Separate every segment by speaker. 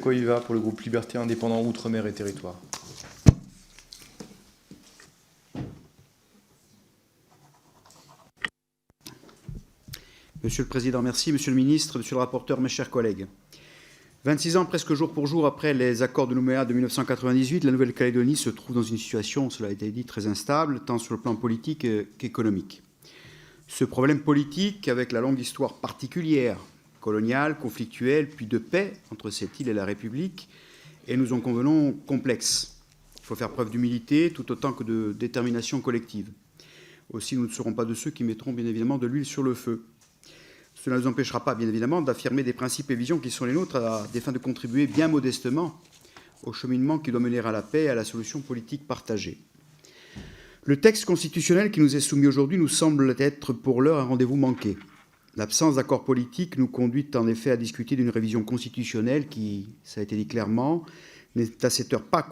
Speaker 1: Coïva pour le groupe Liberté Indépendant Outre-mer et Territoires.
Speaker 2: Monsieur le Président, merci. Monsieur le Ministre, Monsieur le rapporteur, mes chers collègues. 26 ans, presque jour pour jour après les accords de Nouméa de 1998, la Nouvelle-Calédonie se trouve dans une situation, cela a été dit, très instable, tant sur le plan politique qu'économique. Ce problème politique, avec la longue histoire particulière, coloniale, conflictuelle, puis de paix entre cette île et la République, et nous en convenons complexe. Il faut faire preuve d'humilité tout autant que de détermination collective. Aussi, nous ne serons pas de ceux qui mettront bien évidemment de l'huile sur le feu. Cela ne nous empêchera pas, bien évidemment, d'affirmer des principes et visions qui sont les nôtres à des fins de contribuer bien modestement au cheminement qui doit mener à la paix et à la solution politique partagée. Le texte constitutionnel qui nous est soumis aujourd'hui nous semble être pour l'heure un rendez-vous manqué. L'absence d'accord politique nous conduit en effet à discuter d'une révision constitutionnelle qui, ça a été dit clairement, n'est à cette heure pas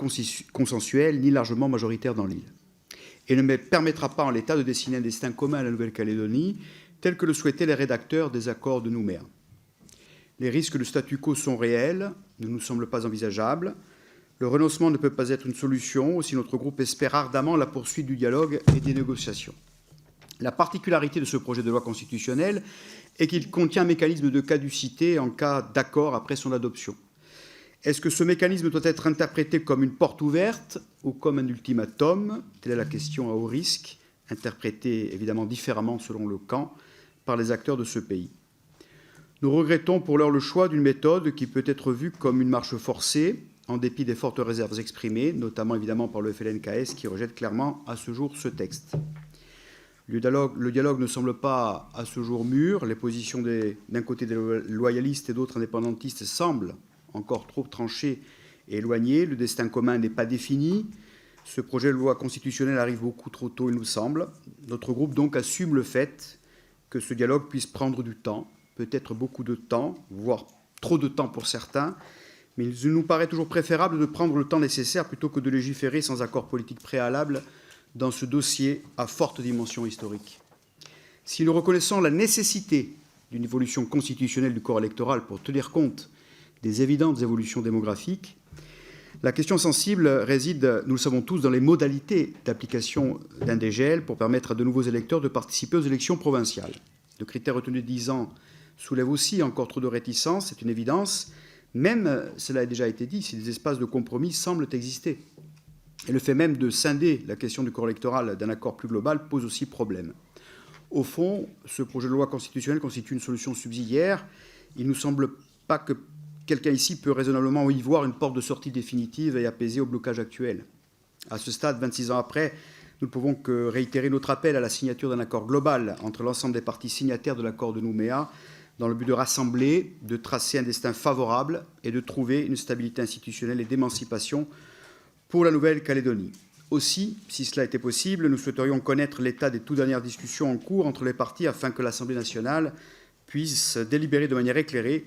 Speaker 2: consensuelle ni largement majoritaire dans l'île. Et ne permettra pas en l'état de dessiner un destin commun à la Nouvelle-Calédonie, tel que le souhaitaient les rédacteurs des accords de Nouméa. Les risques de statu quo sont réels, ne nous semblent pas envisageables. Le renoncement ne peut pas être une solution, aussi notre groupe espère ardemment la poursuite du dialogue et des négociations. La particularité de ce projet de loi constitutionnelle est qu'il contient un mécanisme de caducité en cas d'accord après son adoption. Est-ce que ce mécanisme doit être interprété comme une porte ouverte ou comme un ultimatum? Telle est la question à haut risque, interprétée évidemment différemment selon le camp par les acteurs de ce pays. Nous regrettons pour l'heure le choix d'une méthode qui peut être vue comme une marche forcée, en dépit des fortes réserves exprimées, notamment évidemment par le FLNKS qui rejette clairement à ce jour ce texte. Le dialogue ne semble pas à ce jour mûr. Les positions d'un côté des loyalistes et d'autres indépendantistes semblent encore trop tranchées et éloignées. Le destin commun n'est pas défini. Ce projet de loi constitutionnelle arrive beaucoup trop tôt, il nous semble. Notre groupe donc assume le fait que ce dialogue puisse prendre du temps, peut-être beaucoup de temps, voire trop de temps pour certains, mais il nous paraît toujours préférable de prendre le temps nécessaire plutôt que de légiférer sans accord politique préalable dans ce dossier à forte dimension historique. Si nous reconnaissons la nécessité d'une évolution constitutionnelle du corps électoral pour tenir compte des évidentes évolutions démographiques, la question sensible réside, nous le savons tous, dans les modalités d'application d'un dégel pour permettre à de nouveaux électeurs de participer aux élections provinciales. Le critère retenu de 10 ans soulève aussi encore trop de réticences, c'est une évidence, même, cela a déjà été dit, si des espaces de compromis semblent exister. Et le fait même de scinder la question du corps électoral d'un accord plus global pose aussi problème. Au fond, ce projet de loi constitutionnelle constitue une solution subsidiaire. Il ne nous semble pas que quelqu'un ici peut raisonnablement y voir une porte de sortie définitive et apaisée au blocage actuel. À ce stade, 26 ans après, nous ne pouvons que réitérer notre appel à la signature d'un accord global entre l'ensemble des parties signataires de l'accord de Nouméa dans le but de rassembler, de tracer un destin favorable et de trouver une stabilité institutionnelle et d'émancipation pour la Nouvelle-Calédonie. Aussi, si cela était possible, nous souhaiterions connaître l'état des toutes dernières discussions en cours entre les parties afin que l'Assemblée nationale puisse délibérer de manière éclairée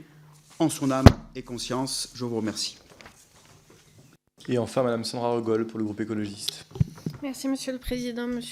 Speaker 2: en son âme et conscience. Je vous remercie.
Speaker 1: Et enfin, Madame Sandra Rogol pour le groupe écologiste.
Speaker 3: Merci, Monsieur le Président. Monsieur